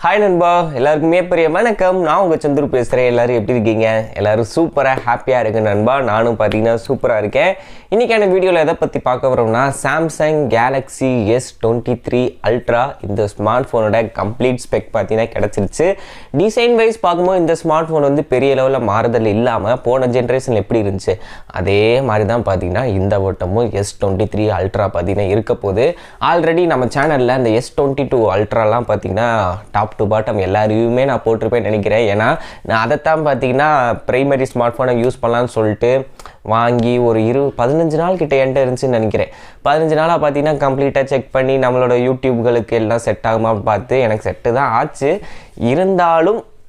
Hi நண்பா, எல்லாருக்குமே பெரிய வணக்கம். நான் உங்கள் சந்துரு பேசுகிறேன். எல்லோரும் எப்படி இருக்கீங்க? எல்லோரும் சூப்பராக ஹாப்பியாக இருக்கு நண்பா. நானும் பார்த்தீங்கன்னா சூப்பராக இருக்கேன். இன்றைக்கான வீடியோவில் எதை பற்றி பார்க்க வரோம்னா, சாம்சங் கேலக்ஸி S23 அல்ட்ரா இந்த ஸ்மார்ட் ஃபோனோட கம்ப்ளீட் ஸ்பெக் பார்த்தீங்கன்னா கிடச்சிருச்சு. டிசைன் வைஸ் பார்க்கும்போது இந்த ஸ்மார்ட் ஃபோன் வந்து பெரிய லெவலில் மாறுதல் இல்லாமல் போன ஜென்ரேஷனில் எப்படி இருந்துச்சு அதே மாதிரி தான் பார்த்தீங்கன்னா இந்த வட்டமும் S23 அல்ட்ரா பார்த்தீங்கன்னா இருக்க போது. ஆல்ரெடி நம்ம சேனலில் இந்த S22 அல்ட்ராலாம் பார்த்தீங்கன்னா டாப் டு பாட்டம் எல்லா ரிவ்யூமே நான் போட்டிருப்பேன்னு நினைக்கிறேன். ஏன்னா நான் அதைத்தான் பார்த்தீங்கன்னா ப்ரைமரி ஸ்மார்ட் ஃபோனை யூஸ் பண்ணலான்னு சொல்லிட்டு வாங்கி ஒரு 15 நாள் கிட்ட என்கிட்ட இருந்துச்சுன்னு நினைக்கிறேன். 15 நாளாக பார்த்தீங்கன்னா கம்ப்ளீட்டாக செக் பண்ணி நம்மளோட யூடியூப்களுக்கு எல்லாம் செட் ஆகுமான்னு பார்த்து எனக்கு செட்டு தான் ஆச்சு.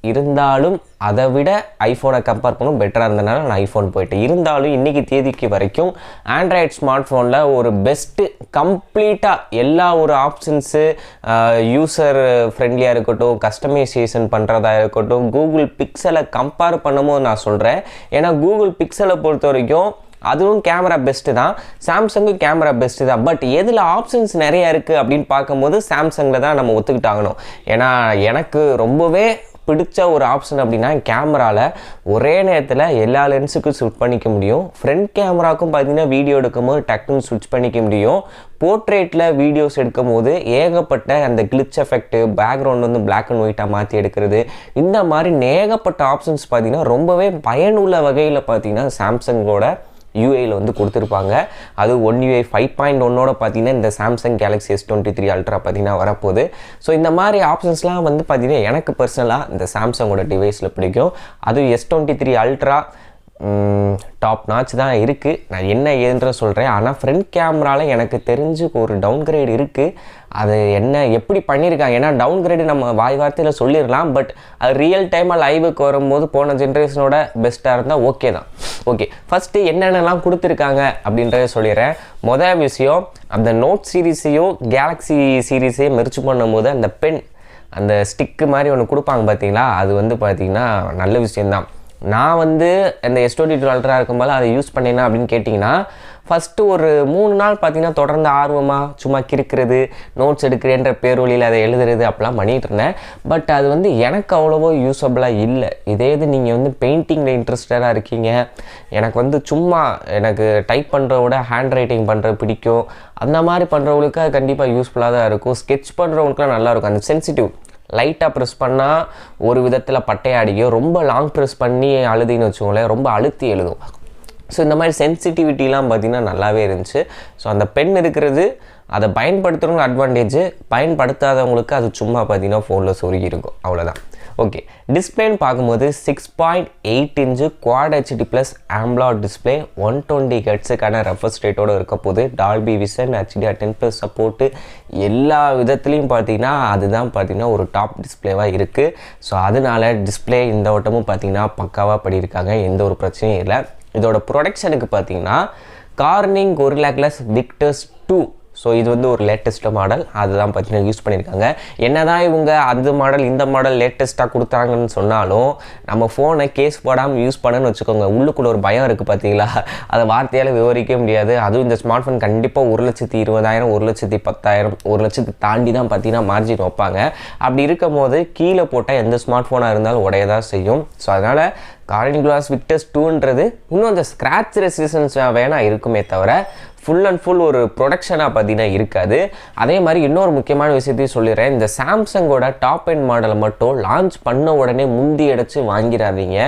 இருந்தாலும் அதை விட ஐஃபோனை கம்பேர் பண்ணும் பெட்டராக இருந்தனால நான் ஐஃபோன் போயிட்டேன். இருந்தாலும் இன்றைக்கி தேதிக்கு வரைக்கும் ஆண்ட்ராய்ட் ஸ்மார்ட் ஃபோனில் ஒரு பெஸ்ட்டு கம்ப்ளீட்டாக எல்லா ஒரு ஆப்ஷன்ஸு யூசர் ஃப்ரெண்ட்லியாக இருக்கட்டும், கஸ்டமைசேஷன் பண்ணுறதா இருக்கட்டும், கூகுள் பிக்சலை கம்பேர் பண்ணும்போது நான் சொல்கிறேன். ஏன்னா கூகுள் பிக்சலை பொறுத்த வரைக்கும் அதுவும் கேமரா பெஸ்ட்டு தான், சாம்சங்கும் கேமரா பெஸ்ட்டு தான். பட் எதில் ஆப்ஷன்ஸ் நிறையா இருக்குது அப்படின்னு பார்க்கும்போது சாம்சங்கில் தான் நம்ம ஒத்துக்கிட்டாகணும். ஏன்னா எனக்கு ரொம்பவே பிடிச்ச ஒரு ஆப்ஷன் அப்படின்னா கேமராவில் ஒரே நேரத்தில் எல்லா லென்ஸுக்கும் ஸ்விட்ச் பண்ணிக்க முடியும். ஃப்ரண்ட் கேமராவுக்கும் பார்த்தீங்கன்னா வீடியோ எடுக்கும்போது டக்குன்னு ஸ்விட்ச் பண்ணிக்க முடியும். போர்ட்ரேட்டில் வீடியோஸ் எடுக்கும் போது ஏகப்பட்ட அந்த கிளிச் எஃபெக்ட்டு, பேக்ரவுண்ட் வந்து பிளாக் அண்ட் ஒயிட்டாக மாற்றி எடுக்கிறது, இந்த மாதிரி ஏகப்பட்ட ஆப்ஷன்ஸ் பார்த்தீங்கன்னா ரொம்பவே பயனுள்ள வகையில் பார்த்தீங்கன்னா சாம்சங்கோட யூஐயில் வந்து கொடுத்துருப்பாங்க. அது UI 5.1 பார்த்தீங்கன்னா இந்த சாம்சங் கேலக்ஸி S23 அல்ட்ரா பார்த்தீங்கன்னா வரப்போகுது. ஸோ இந்த மாதிரி ஆப்ஷன்ஸ்லாம் வந்து பார்த்தீங்கன்னா எனக்கு பர்சனலாக இந்த சாம்சங்கோட டிவைஸில் பிடிக்கும். அதுவும் S23 அல்ட்ரா டாப் நாச் தான் இருக்குது. நான் என்ன ஏதுன்ற சொல்கிறேன். ஆனால் ஃப்ரண்ட் கேமராவில் எனக்கு தெரிஞ்சு ஒரு டவுன்கிரேட் இருக்குது. அது என்ன எப்படி பண்ணியிருக்காங்க, ஏன்னா டவுன்கிரேடு நம்ம வார்த்தையில் சொல்லிடலாம். பட் அது ரியல் டைமாக லைவுக்கு வரும்போது போன ஜென்ரேஷனோட பெஸ்ட்டாக இருந்தால் ஓகே தான். ஓகே, ஃபஸ்ட்டு என்னென்னலாம் கொடுத்துருக்காங்க அப்படின்றத சொல்லிடுறேன். மொதல் விஷயம், அந்த நோட் சீரீஸையும் கேலக்ஸி சீரீஸையும் மெர்ஜ் பண்ணும்போது அந்த பென், அந்த ஸ்டிக்கு மாதிரி ஒன்று கொடுப்பாங்க பார்த்தீங்களா, அது வந்து பார்த்திங்கன்னா நல்ல விஷயந்தான். நான் வந்து இந்த S22 அல்ட்ரா இருக்கும்போது அதை யூஸ் பண்ணேன்னா அப்படின்னு கேட்டிங்கன்னா, ஃபஸ்ட்டு ஒரு 3 நாள் பார்த்திங்கன்னா தொடர்ந்து ஆர்வமாக சும்மா கிறுக்கிறது, நோட்ஸ் எடுக்கிறேன்ற பேரொழியில் அதை எழுதுறது அப்படிலாம் பண்ணிகிட்டு இருந்தேன். பட் அது வந்து எனக்கு அவ்வளவோ யூஸபிளாக இல்லை. இதே இது நீங்கள் வந்து பெயிண்டிங்கில் இன்ட்ரெஸ்டடாக இருக்கீங்க, எனக்கு வந்து சும்மா எனக்கு டைப் பண்ணுறத விட ஹேண்ட் ரைட்டிங் பண்ணுறது பிடிக்கும், அந்த மாதிரி பண்ணுறவங்களுக்கு அது கண்டிப்பாக யூஸ்ஃபுல்லாக தான் இருக்கும். ஸ்கெட்ச் பண்ணுறவங்களுக்குலாம் நல்லாயிருக்கும். அந்த சென்சிட்டிவ் லைட்டாக ப்ரெஸ் பண்ணால் ஒரு விதத்தில் பட்டையாடிக்கும், ரொம்ப லாங் ப்ரெஸ் பண்ணி அழுதின்னு வச்சுக்கோங்களேன், ரொம்ப அழுத்தி எழுதும். ஸோ இந்த மாதிரி சென்சிட்டிவிட்டிலாம் பார்த்திங்கன்னா நல்லாவே இருந்துச்சு. ஸோ அந்த பென் இருக்கிறது அதை பயன்படுத்துகிறவங்க அட்வான்டேஜ், பயன்படுத்தாதவங்களுக்கு அது சும்மா பார்த்திங்கன்னா ஃபோனில் சொருகி இருக்கும், அவ்வளோதான். ஓகே, டிஸ்பிளேன்னு பார்க்கும்போது 6.8 inch Quad HD + AMOLED display, 120 ஹெர்ட்ஸுக்கான ரெஃப்ரெஷ் ரேட்டோடு இருக்க போது, டால்பி விஷன், HDR10+ சப்போர்ட்டு, எல்லா விதத்துலேயும் பார்த்தீங்கன்னா அதுதான் பார்த்தீங்கன்னா ஒரு டாப் டிஸ்பிளேவாக இருக்குது. ஸோ அதனால டிஸ்பிளே இந்த வட்டமும் பார்த்தீங்கன்னா பக்காவாக பண்ணியிருக்காங்க, எந்த ஒரு பிரச்சனையும் இல்லை. இதோட ப்ரொடக்ஷனுக்கு பார்த்தீங்கன்னா Corning Gorilla Glass victus 2. So இது வந்து ஒரு லேட்டஸ்ட்டு மாடல், அதுதான் பார்த்தீங்கன்னா யூஸ் பண்ணியிருக்காங்க. என்ன தான் இவங்க அந்த மாடல் இந்த மாடல் லேட்டஸ்ட்டாக கொடுத்தாங்கன்னு சொன்னாலும் நம்ம ஃபோனை கேஸ் போடாமல் யூஸ் பண்ணணும்னு வச்சுக்கோங்க, உள்ளுக்குள்ள ஒரு பயம் இருக்குது பார்த்தீங்களா, அதை வார்த்தையால் விவரிக்க முடியாது. அதுவும் இந்த ஸ்மார்ட் ஃபோன் கண்டிப்பாக 1,20,000, 1,10,000, 1,00,000 தாண்டி தான் பார்த்தீங்கன்னா மார்ஜின் வைப்பாங்க. அப்படி இருக்கும் போது கீழே போட்டால் எந்த ஸ்மார்ட் ஃபோனாக இருந்தாலும் உடையதான் செய்யும். ஸோ அதனால் கார்னிங் கிளாஸ் victus 2ன்றது இன்னும் அந்த ஸ்க்ராட்ச் ரெசிஸ்டன்ஸ் வேணால் இருக்குமே தவிர ஃபுல் அண்ட் ஃபுல் ஒரு ப்ரொடக்ஷனாக பார்த்தீங்கன்னா இருக்காது. அதே மாதிரி இன்னொரு முக்கியமான விஷயத்தையும் சொல்லிடுறேன். இந்த சாம்சங்கோட டாப் எண்ட் மாடலை மட்டும் லான்ச் பண்ண உடனே முந்தி அடைச்சி வாங்கிடாதீங்க.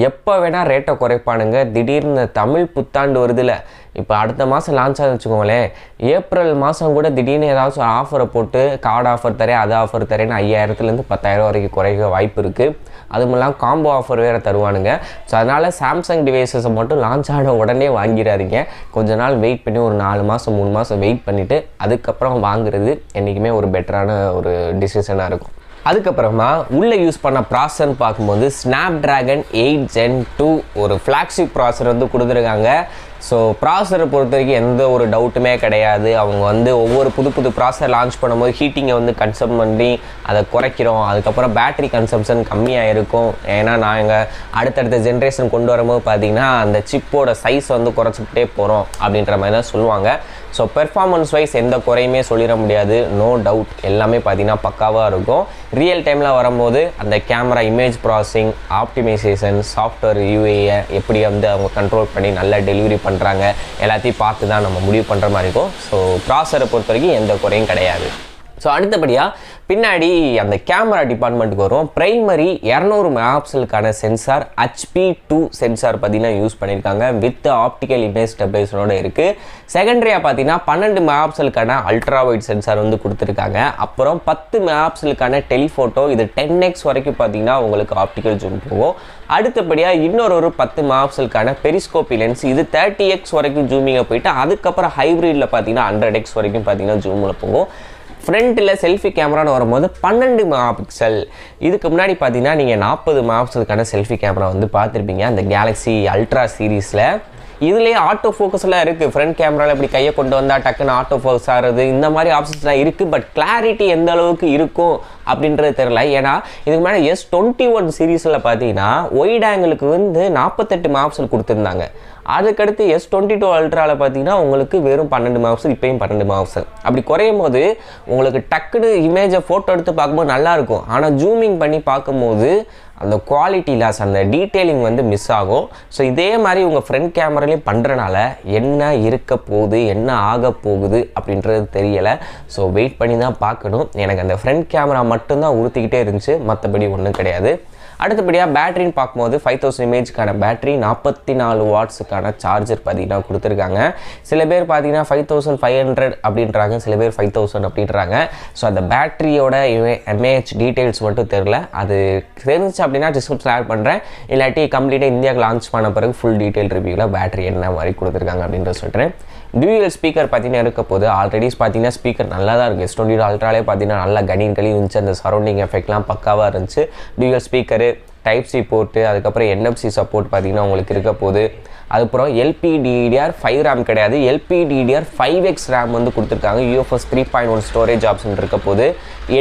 எப்போ வேணால் ரேட்டை குறைப்பானுங்க. திடீர்னு தமிழ் புத்தாண்டு வருதுல்ல, இப்போ அடுத்த மாதம் லான்ச் ஆகுதுன்னு வச்சுக்கோங்களேன், ஏப்ரல் மாதம் கூட திடீர்னு ஏதாச்சும் ஆஃபரை போட்டு கார்டு ஆஃபர் தரேன், அது ஆஃபர் தரேன்னு 5,000 10,000 வரைக்கும் குறைக்க வாய்ப்பு இருக்குது. அதுமெல்லாம் காம்போ ஆஃபர் வேறு தருவானுங்க. ஸோ அதனால் சாம்சங் டிவைசஸை மட்டும் லான்ச் ஆன உடனே வாங்கிடாதீங்க. கொஞ்ச நாள் வெயிட் பண்ணி ஒரு 4 மாதம் 3 மாதம் வெயிட் பண்ணிவிட்டு அதுக்கப்புறம் வாங்குறது என்றைக்குமே ஒரு பெட்டரான ஒரு டிசிஷனாக இருக்கும். அதுக்கப்புறமா உள்ளே யூஸ் பண்ண ப்ராசர்னு பார்க்கும்போது Snapdragon 8 Gen 2 ஒரு ஃப்ளாக்ஷிப் ப்ராசர் வந்து கொடுத்துருக்காங்க. ஸோ ப்ராசரை பொறுத்த வரைக்கும் எந்த ஒரு டவுட்டுமே கிடையாது. அவங்க வந்து ஒவ்வொரு புது ப்ராசர் லான்ச் பண்ணும்போது ஹீட்டிங்கை வந்து கன்சம் பண்ணி அதை குறைக்கிறோம், அதுக்கப்புறம் பேட்டரி கன்சம்ஷன் கம்மியாக இருக்கும். ஏன்னா நாங்கள் அடுத்தடுத்த ஜென்ரேஷன் கொண்டு வரும்போது பார்த்திங்கன்னா அந்த சிப்போட சைஸ் வந்து குறைச்சிக்கிட்டே போகிறோம் அப்படின்ற மாதிரி தான் சொல்லுவாங்க. ஸோ பெர்ஃபார்மன்ஸ் வைஸ் எந்த குறையுமே சொல்லிட முடியாது, நோ டவுட் எல்லாமே பார்த்திங்கன்னா பக்காவாக இருக்கும். ரியல் டைமில் வரும்போது அந்த camera image processing, optimization, software யூஏயை எப்படி வந்து அவங்க கண்ட்ரோல் பண்ணி நல்லா டெலிவரி பண்ணுறாங்க எல்லாத்தையும் பார்த்து தான் நம்ம முடிவு பண்ணுற மாதிரி இருக்கும். ஸோ ப்ராசரை பொறுத்த வரைக்கும் எந்த குறையும் கிடையாது. ஸோ அடுத்தபடியாக பின்னாடி அந்த கேமரா டிபார்ட்மெண்ட்டுக்கு வரும். ப்ரைமரி 200 மெகாபிக்சலுக்கான சென்சார் HP2 சென்சார் பார்த்தீங்கன்னா யூஸ் பண்ணியிருக்காங்க வித் ஆப்டிக்கல் இமேஜ் ஸ்டெபிலைசரோடு இருக்குது. செகண்டரியாக பார்த்தீங்கன்னா 12 மெகாபிக்சலுக்கான அல்ட்ரா வைட் சென்சார் வந்து கொடுத்துருக்காங்க. அப்புறம் 10 மெகாபிக்சலுக்கான டெலிஃபோட்டோ, இது 10x வரைக்கும் பார்த்தீங்கன்னா உங்களுக்கு ஆப்டிக்கல் ஜூம் போகும். அடுத்தபடியாக இன்னொரு 10 மெகாபிக்சலுக்கான பெரிஸ்கோபி லென்ஸ், இது 30x வரைக்கும் ஜூமிங்கை போயிட்டு அதுக்கப்புறம் ஹைப்ரிடில் பார்த்தீங்கன்னா 100x வரைக்கும் பார்த்தீங்கன்னா ஜூமில் போகும். ஃப்ரண்ட்டில் செல்ஃபி கேமரான்னு வரும்போது 12 மெகாபிக்சல். இதுக்கு முன்னாடி பார்த்தீங்கன்னா நீங்கள் 40 மெகாபிக்சலுக்கான செல்ஃபி கேமரா வந்து பார்த்துருப்பீங்க அந்த கேலக்ஸி அல்ட்ரா சீரீஸில். இதுலேயே ஆட்டோ ஃபோக்கஸ்லாம் இருக்குது. ஃப்ரண்ட் கேமராவில் இப்படி கையை கொண்டு வந்தால் டக்குன்னு ஆட்டோ ஃபோக்கஸ் ஆகிறது, இந்த மாதிரி ஆப்ஷன்ஸ்லாம் இருக்குது. பட் கிளாரிட்டி எந்த அளவுக்கு இருக்கும் அப்படின்றது தெரில. ஏன்னா இதுக்கு முன்னாடி S21 சீரீஸில் பார்த்தீங்கன்னா ஒயிட் ஆங்கிளுக்கு வந்து 48 மெகாபிக்சல் கொடுத்துருந்தாங்க. அதுக்கடுத்து S22 அல்ட்ராவில் பார்த்தீங்கன்னா உங்களுக்கு வெறும் 12 மெகாபிக்சல், இப்போயும் 12 மெகாபிக்சல். அப்படி குறையும் போது உங்களுக்கு டக்குன்னு இமேஜை ஃபோட்டோ எடுத்து பார்க்கும்போது நல்லாயிருக்கும். ஆனால் ஜூமிங் பண்ணி பார்க்கும்போது அந்த குவாலிட்டி லாஸ், அந்த டீட்டெயிலிங் வந்து மிஸ் ஆகும். ஸோ இதே மாதிரி உங்கள் ஃப்ரண்ட் கேமராலேயும் பண்ணுறனால என்ன இருக்க போகுது, என்ன ஆக போகுது அப்படின்றது தெரியலை. ஸோ வெயிட் பண்ணி தான் பார்க்கணும். எனக்கு அந்த ஃப்ரண்ட் கேமரா மட்டும்தான் உறுத்திக்கிட்டே இருந்துச்சு, மற்றபடி ஒன்றும் கிடையாது. அடுத்தபடியாக பேட்டரின்னு பார்க்கும்போது 5000 mAhக்கான பேட்டரி, 44 வாட்ஸுக்கான சார்ஜர் பார்த்தீங்கன்னா கொடுத்துருக்காங்க. சில பேர் பார்த்தீங்கன்னா 5500 அப்படின்றாங்க, சில பேர் 5000 அப்படின்றாங்க. ஸோ அந்த பேட்டரியோட mAh டீட்டெயில்ஸ் மட்டும் தெரில. அது தெரிஞ்சு அப்படின்னா டிஸ்கிரிப்ஷன் ஆட் பண்ணுறேன். இல்லாட்டி கம்ப்ளீட்டாக இந்தியாவுக்கு லான்ச் பண்ண பிறகு ஃபுல் டீட்டெயில் ரிவ்யூவில் பேட்டரி என்ன மாதிரி கொடுத்துருக்காங்க அப்படின்றத சொல்கிறேன். டியூயல் ஸ்பீக்கர் பார்த்தீங்கன்னா இருக்க போது ஆல்ரெடி பார்த்தீங்கன்னா ஸ்பீக்கர் நல்லா தான் இருக்குது. S22 அல்ட்ராலே பார்த்தீங்கன்னா நல்லா கணீர் இருந்துச்சு. அந்த சரௌண்டிங் எஃபெக்ட்லாம் பக்காவாக இருந்துச்சு. டியூயல் ஸ்பீக்கரு, டைப்-C போர்ட்டு, அதுக்கப்புறம் NFC சப்போர்ட் பார்த்தீங்கன்னா உங்களுக்கு இருக்க போது. அதுக்கப்புறம் LPDDR5 RAM கிடையாது, LPDDR5X RAM வந்து கொடுத்துருக்காங்க. UFS 3.1 ஸ்டோரேஜ் ஆப்ஷன் இருக்க போது.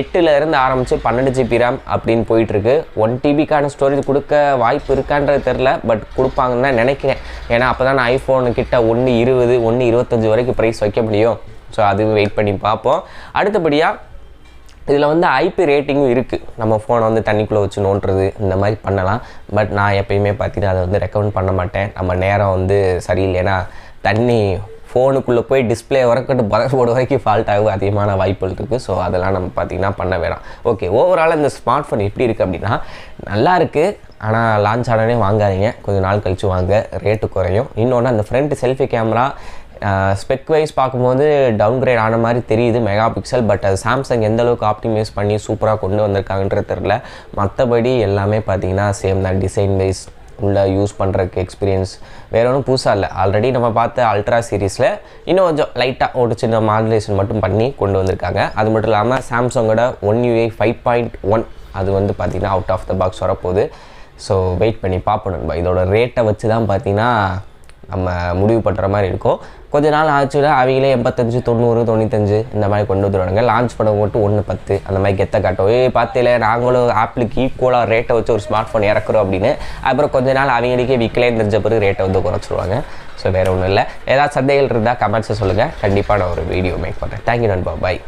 8லேருந்து ஆரம்பித்து 12 GB RAM அப்படின்னு போயிட்டுருக்கு. 1 TBக்கான ஸ்டோரேஜ் கொடுக்க வாய்ப்பு இருக்கான்றது தெரில, பட் கொடுப்பாங்கன்னு தான் நினைக்கிறேன். ஏன்னா அப்போ தான் ஐஃபோனு கிட்ட 120, 125 வரைக்கும் ப்ரைஸ் வைக்க முடியும். ஸோ அது வெயிட் பண்ணி பார்ப்போம். அடுத்தபடியாக இதில் வந்து IP ரேட்டிங்கும் இருக்குது. நம்ம ஃபோனை வந்து தண்ணிக்குள்ளே வச்சு நோண்டுறது இந்த மாதிரி பண்ணலாம். பட் நான் எப்பயுமே பார்த்தீங்கன்னா அதை வந்து ரெக்கமெண்ட் பண்ண மாட்டேன். நம்ம நேரம் வந்து சரியில்லைன்னா தண்ணி ஃபோனுக்குள்ளே போய் டிஸ்பிளே வரைக்கும் பவர் போர்டு வரைக்கும் ஃபால்ட் ஆகும் அதிகமான வாய்ப்புகள் இருக்குது. ஸோ அதெல்லாம் நம்ம பார்த்திங்கன்னா பண்ண வேணாம். ஓகே, ஓவரால் இந்த ஸ்மார்ட் ஃபோன் எப்படி இருக்குது அப்படின்னா நல்லா இருக்குது. ஆனால் லான்ச் ஆனே வாங்காதீங்க, கொஞ்சம் நாள் கழித்து வாங்க, ரேட்டு குறையும். இன்னொன்று அந்த front selfie camera spec wise பார்க்கும்போது டவுன்கிரேட் ஆன மாதிரி தெரியுது மெகா பிக்சல். பட் அது சாம்சங் எந்த அளவுக்கு ஆப்டிமைஸ் பண்ணி சூப்பராக கொண்டு வந்திருக்காங்கன்றது தெரில. மற்றபடி எல்லாமே பார்த்தீங்கன்னா சேம் தான். டிசைன் வைஸ் உள்ள யூஸ் பண்ணுறதுக்கு எக்ஸ்பீரியன்ஸ் வேறு ஒன்றும் புதுசாக இல்லை. ஆல்ரெடி நம்ம பார்த்த அல்ட்ரா சீரீஸில் இன்னும் கொஞ்சம் லைட்டாக ஒரு சின்ன மாடுலேஷன் மட்டும் பண்ணி கொண்டு வந்திருக்காங்க. அது மட்டும் இல்லாமல் சாம்சங்கோட One UI 5.1 அது வந்து பார்த்திங்கன்னா அவுட் ஆஃப் த பாக்ஸ் வரப்போகுது. ஸோ வெயிட் பண்ணி பார்ப்போம். இதோட ரேட்டை வச்சு தான் பார்த்திங்கன்னா நம்ம முடிவு பண்ணுற மாதிரி இருக்கும். கொஞ்ச நாள் ஆச்சுன்னா அவங்களே 85, 90, 95 இந்த மாதிரி கொண்டு வந்துடுவாங்க. லான்ச் பண்ண மட்டும் 110 அந்த மாதிரி கெத்த காட்டும். பார்த்தில நாங்களும் ஆப்பிளுக்கு ஈக்குவலாக ரேட்டை வச்சு ஒரு ஸ்மார்ட் ஃபோன் இறக்குறோம் அப்படின்னு. அப்புறம் கொஞ்ச நாள் அவங்களுக்கே விற்கலேன்னு தெரிஞ்ச பிறகு ரேட்டை வந்து குறைச்சிருவாங்க. ஸோ வேறு ஒன்றும் இல்லை. ஏதாவது சந்தேகங்கள் இருந்தால் கமெண்ட்ஸை சொல்லுங்கள், கண்டிப்பாக நான் ஒரு வீடியோ மேக் பண்ணுறேன். தேங்க்யூ நண்பா, பாய்.